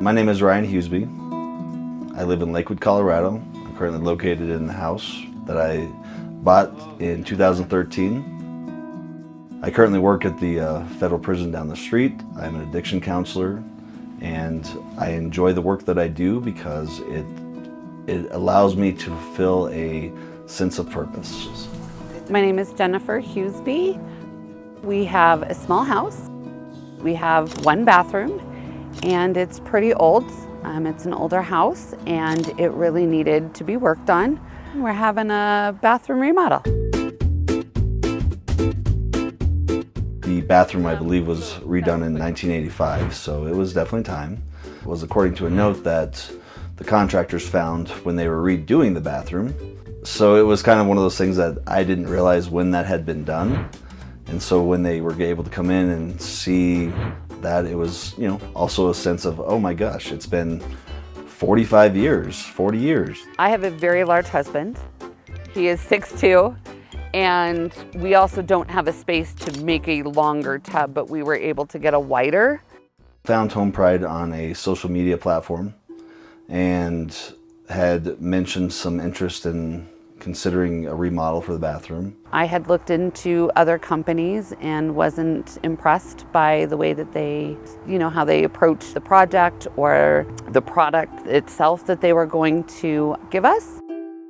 My name is Ryan Huseby. I live in Lakewood, Colorado. I'm currently located in the house that I bought in 2013. I currently work at the federal prison down the street. I'm an addiction counselor, and I enjoy the work that I do because it allows me to fulfill a sense of purpose. My name is Jennifer Huseby. We have a small house. We have one bathroom, and it's pretty old. It's an older house, and it really needed to be worked on. We're having a bathroom remodel. The bathroom, I believe, was redone in 1985, so it was definitely time. It was according to a note that the contractors found when they were redoing the bathroom. So it was kind of one of those things that I didn't realize when that had been done. And so when they were able to come in and see that, it was, also a sense of, oh my gosh, it's been 45 years, 40 years. I have a very large husband. He is 6'2", and we also don't have a space to make a longer tub, but we were able to get a wider. Found HomePride on a social media platform and had mentioned some interest in considering a remodel for the bathroom. I had looked into other companies and wasn't impressed by the way that they, how they approached the project or the product itself that they were going to give us.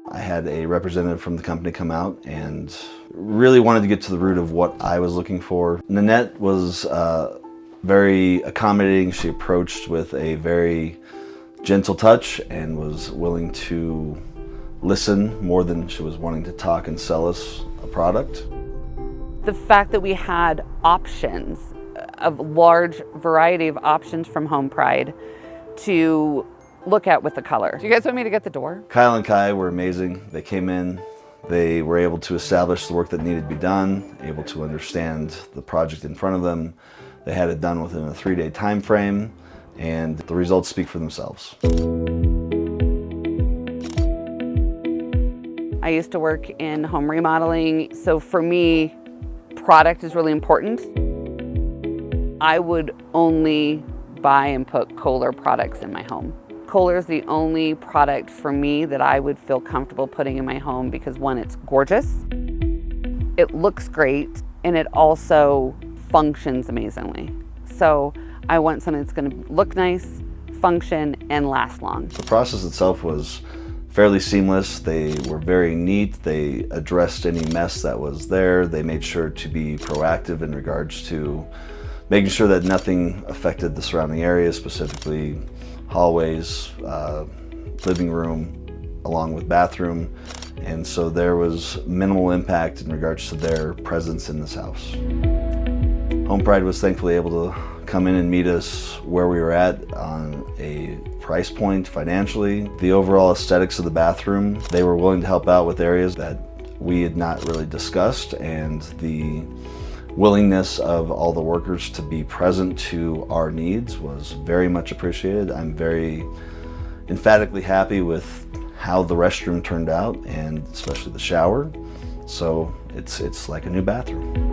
I had a representative from the company come out and really wanted to get to the root of what I was looking for. Nanette was very accommodating. She approached with a very gentle touch and was willing to listen more than she was wanting to talk and sell us a product. The fact that we had options, a large variety of options from HomePride to look at with the color. Do you guys want me to get the door? Kyle and Kai were amazing. They came in, they were able to establish the work that needed to be done, able to understand the project in front of them. They had it done within a 3-day time frame, and the results speak for themselves. I used to work in home remodeling, so for me, product is really important. I would only buy and put Kohler products in my home. Kohler is the only product for me that I would feel comfortable putting in my home because, one, it's gorgeous, it looks great, and it also functions amazingly. So I want something that's going to look nice, function, and last long. The process itself was fairly seamless. They were very neat. They addressed any mess that was there. They made sure to be proactive in regards to making sure that nothing affected the surrounding areas, specifically hallways, living room, along with bathroom. And so there was minimal impact in regards to their presence in this house. HomePride was thankfully able to come in and meet us where we were at on a price point financially. The overall aesthetics of the bathroom, they were willing to help out with areas that we had not really discussed, and the willingness of all the workers to be present to our needs was very much appreciated. I'm very emphatically happy with how the restroom turned out, and especially the shower. So it's like a new bathroom.